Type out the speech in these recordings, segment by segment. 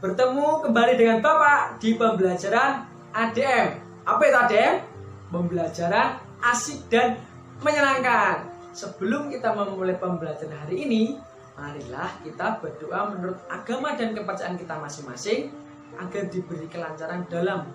Bertemu kembali dengan Bapak di pembelajaran ADM. Apa itu ADM? Pembelajaran asik dan menyenangkan. Sebelum kita memulai pembelajaran hari ini, marilah kita berdoa menurut agama dan kepercayaan kita masing-masing agar diberi kelancaran dalam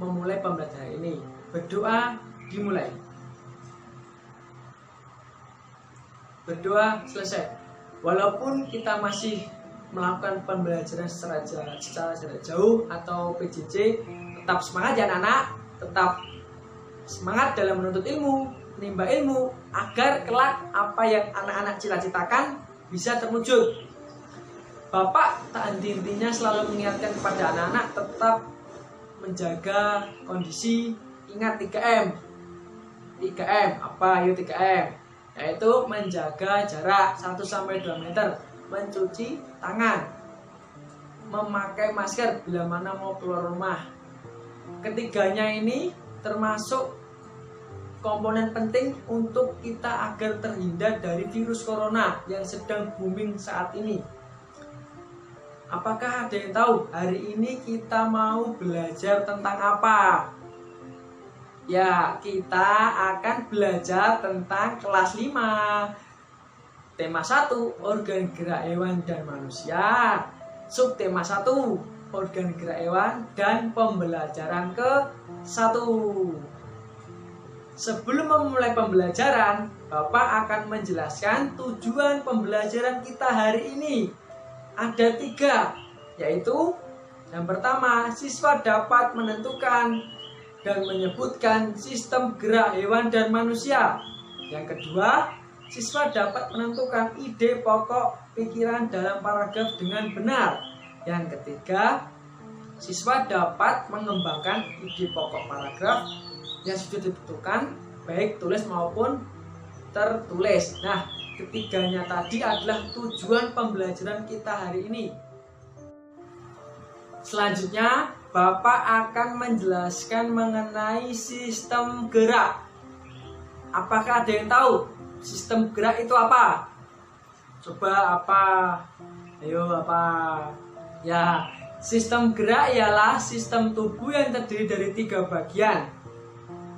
memulai pembelajaran ini. Berdoa dimulai. Berdoa selesai. Walaupun kita masih melakukan pembelajaran secara jarak jauh atau PJJ, tetap semangat ya anak-anak, tetap semangat dalam menuntut ilmu, menimba ilmu, agar kelak apa yang anak-anak cita-citakan bisa terwujud. Bapak tak henti-hentinya selalu mengingatkan kepada anak-anak tetap menjaga kondisi, ingat 3M. 3M, apa yuk 3M? Yaitu menjaga jarak 1-2 meter, mencuci tangan, memakai masker bila mana mau keluar rumah. Ketiganya ini termasuk komponen penting untuk kita agar terhindar dari virus corona yang sedang booming saat ini. Apakah ada yang tahu hari ini kita mau belajar tentang apa? Ya, kita akan belajar tentang kelas 5. Tema 1, organ gerak hewan dan manusia. Subtema 1, organ gerak hewan dan pembelajaran ke-1. Sebelum memulai pembelajaran, Bapak akan menjelaskan tujuan pembelajaran kita hari ini. Ada 3, yaitu yang pertama, siswa dapat menentukan dan menyebutkan sistem gerak hewan dan manusia. Yang kedua, siswa dapat menentukan ide pokok pikiran dalam paragraf dengan benar. Yang ketiga, siswa dapat mengembangkan ide pokok paragraf yang sudah ditentukan, baik tulis maupun tertulis. Nah, ketiganya tadi adalah tujuan pembelajaran kita hari ini. Selanjutnya, Bapak akan menjelaskan mengenai sistem gerak. Apakah ada yang tahu sistem gerak itu apa? Coba apa? Ayo apa? Ya, sistem gerak ialah sistem tubuh yang terdiri dari 3 bagian,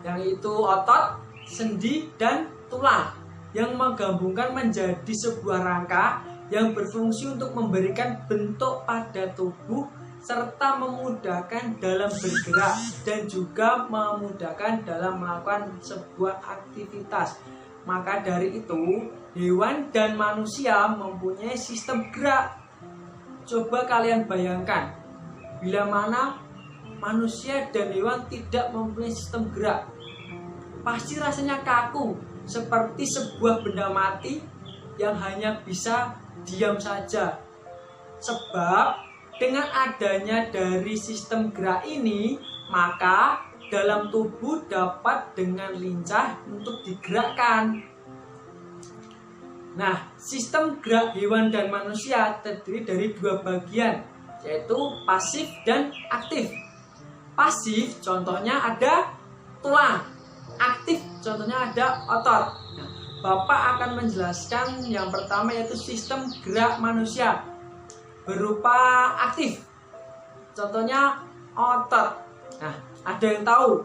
yaitu otot, sendi, dan tulang, yang menggabungkan menjadi sebuah rangka yang berfungsi untuk memberikan bentuk pada tubuh serta memudahkan dalam bergerak dan juga memudahkan dalam melakukan sebuah aktivitas. Maka dari itu, hewan dan manusia mempunyai sistem gerak. Coba kalian bayangkan, bila mana manusia dan hewan tidak mempunyai sistem gerak, pasti rasanya kaku, seperti sebuah benda mati yang hanya bisa diam saja. Sebab dengan adanya dari sistem gerak ini, maka dalam tubuh dapat dengan lincah untuk digerakkan. Nah, sistem gerak hewan dan manusia terdiri dari 2 bagian, yaitu pasif dan aktif. Pasif contohnya ada tulang, aktif contohnya ada otot. Nah, Bapak akan menjelaskan yang pertama yaitu sistem gerak manusia berupa aktif, contohnya otot. Nah, ada yang tahu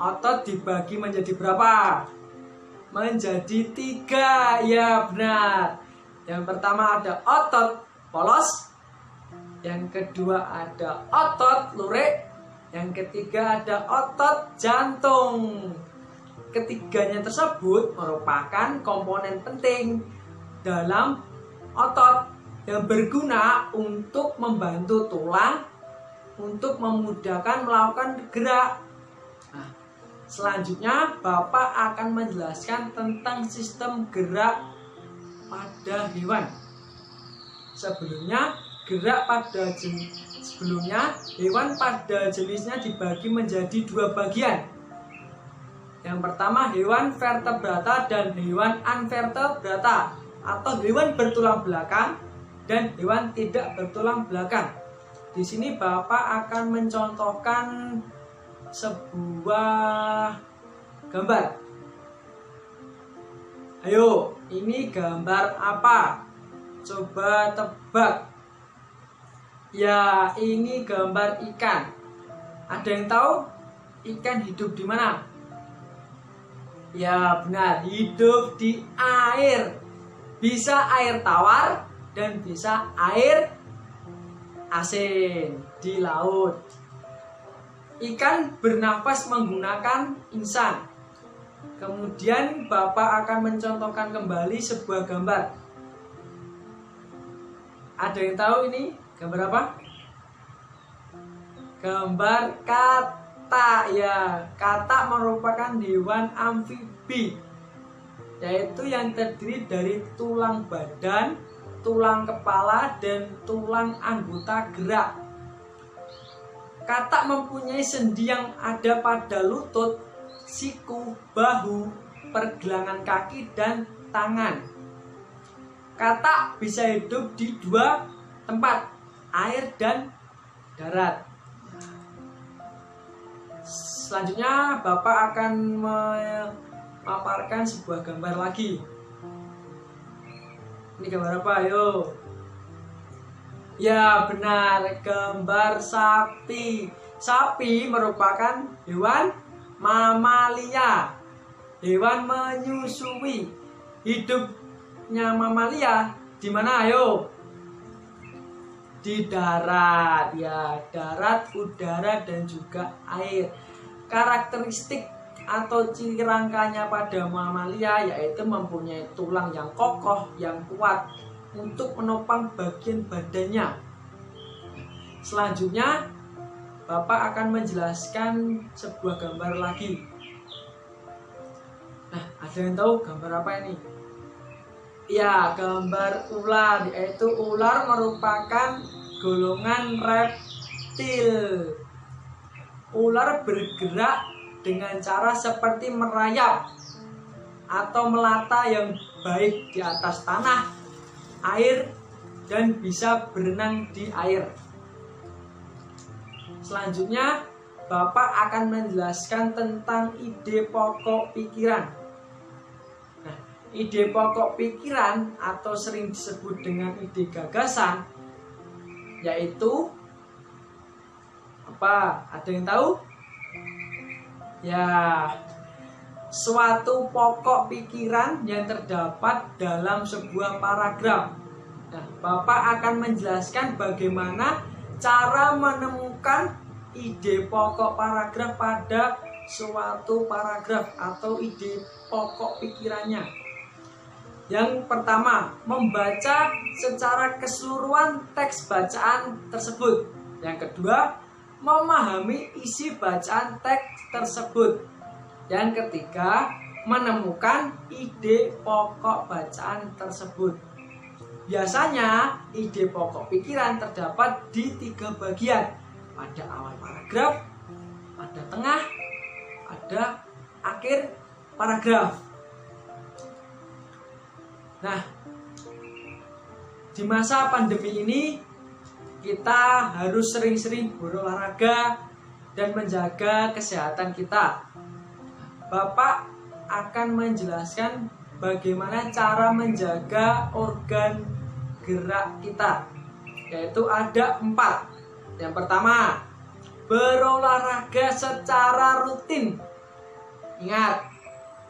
otot dibagi menjadi berapa? Menjadi 3, ya benar. Yang pertama ada otot polos, yang kedua ada otot lurik, yang ketiga ada otot jantung. Ketiganya tersebut merupakan komponen penting dalam otot yang berguna untuk membantu tulang untuk memudahkan melakukan gerak. Nah, selanjutnya Bapak akan menjelaskan tentang sistem gerak pada hewan. Sebelumnya hewan pada jenisnya dibagi menjadi 2 bagian. Yang pertama hewan vertebrata dan hewan anvertebrata, atau hewan bertulang belakang dan hewan tidak bertulang belakang. Di sini Bapak akan mencontohkan sebuah gambar. Ayo, ini gambar apa? Coba tebak. Ya, ini gambar ikan. Ada yang tahu ikan hidup di mana? Ya, benar, hidup di air. Bisa air tawar dan bisa air asin di laut. Ikan bernafas menggunakan insang. Kemudian Bapak akan mencontohkan kembali sebuah gambar. Ada yang tahu ini gambar apa? Gambar katak. Ya, katak merupakan hewan amfibi, yaitu yang terdiri dari tulang badan, tulang kepala, dan tulang anggota gerak. Katak mempunyai sendi yang ada pada lutut, siku, bahu, pergelangan kaki, dan tangan. Katak bisa hidup di dua tempat, air dan darat. Selanjutnya Bapak akan memaparkan sebuah gambar lagi. Ini gambar apa? Ayo. Ya, benar, gambar sapi. Sapi merupakan hewan mamalia, hewan menyusui. Hidupnya mamalia di mana? Ayo. Di darat, ya, darat, udara, dan juga air. Karakteristik atau ciri rangkanya pada mamalia yaitu mempunyai tulang yang kokoh, yang kuat untuk menopang bagian badannya. Selanjutnya Bapak akan menjelaskan sebuah gambar lagi. Nah, ada yang tahu gambar apa ini? Ya, gambar ular, yaitu ular merupakan golongan reptil. Ular bergerak dengan cara seperti merayap atau melata yang baik di atas tanah, air, dan bisa berenang di air. Selanjutnya, Bapak akan menjelaskan tentang ide pokok pikiran. Nah, ide pokok pikiran atau sering disebut dengan ide gagasan, yaitu apa? Ada yang tahu? Ya, suatu pokok pikiran yang terdapat dalam sebuah paragraf. Nah, Bapak akan menjelaskan bagaimana cara menemukan ide pokok paragraf pada suatu paragraf atau ide pokok pikirannya. Yang pertama, membaca secara keseluruhan teks bacaan tersebut. Yang kedua, memahami isi bacaan teks tersebut. Yang ketiga, menemukan ide pokok bacaan tersebut. Biasanya ide pokok pikiran terdapat di 3 bagian, pada awal paragraf, pada tengah, pada akhir paragraf. Nah, di masa pandemi ini kita harus sering-sering berolahraga dan menjaga kesehatan kita. Bapak akan menjelaskan bagaimana cara menjaga organ gerak kita, yaitu ada 4. Yang pertama, berolahraga secara rutin. Ingat,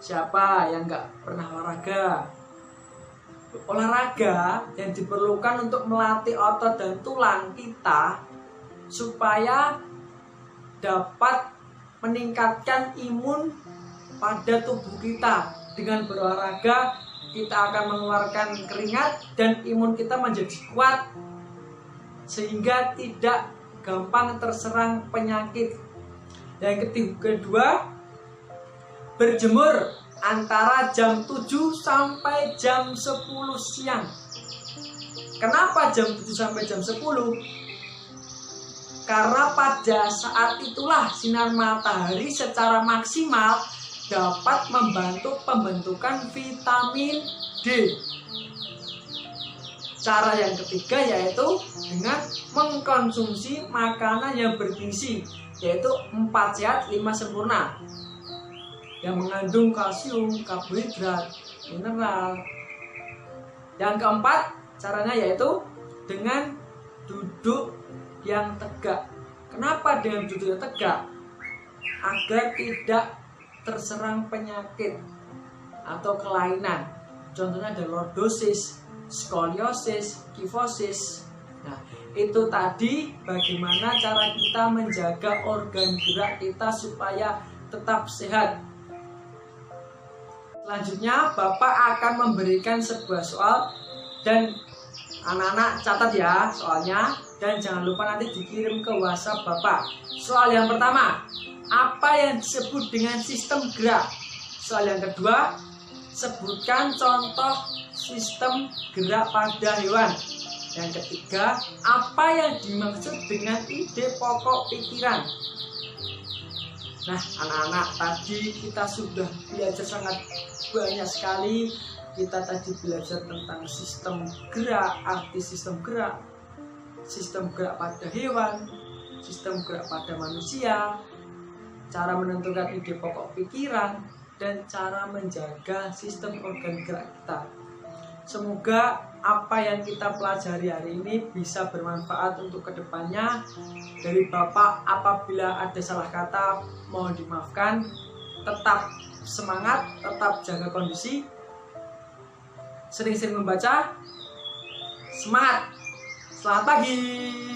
siapa yang gak pernah olahraga? Olahraga yang diperlukan untuk melatih otot dan tulang kita supaya dapat meningkatkan imun pada tubuh kita. Dengan berolahraga kita akan mengeluarkan keringat dan imun kita menjadi kuat sehingga tidak gampang terserang penyakit. Yang kedua, berjemur antara jam 7 sampai jam 10 siang. Kenapa jam 7 sampai jam 10? Karena pada saat itulah sinar matahari secara maksimal dapat membantu pembentukan vitamin D. Cara yang ketiga yaitu dengan mengkonsumsi makanan yang bergizi, yaitu 4 sehat 5 sempurna, yang mengandung kalsium, karbohidrat, mineral. Yang keempat, caranya yaitu dengan duduk yang tegak. Kenapa dengan duduk yang tegak? Agar tidak terserang penyakit atau kelainan. Contohnya ada lordosis, skoliosis, kifosis. Nah, itu tadi bagaimana cara kita menjaga organ gerak kita supaya tetap sehat. Selanjutnya, Bapak akan memberikan sebuah soal dan anak-anak catat ya soalnya, dan jangan lupa nanti dikirim ke WhatsApp Bapak. Soal yang pertama, apa yang disebut dengan sistem gerak? Soal yang kedua, sebutkan contoh sistem gerak pada hewan. Yang ketiga, apa yang dimaksud dengan ide pokok pikiran? Nah, anak-anak, tadi kita sudah belajar sangat banyak sekali. Kita tadi belajar tentang sistem gerak, arti sistem gerak pada hewan, sistem gerak pada manusia, cara menentukan ide pokok pikiran, dan cara menjaga sistem organ gerak kita. Semoga apa yang kita pelajari hari ini bisa bermanfaat untuk kedepannya. Dari Bapak, apabila ada salah kata, mohon dimaafkan. Tetap semangat, tetap jaga kondisi, sering-sering membaca. Semangat, selamat pagi.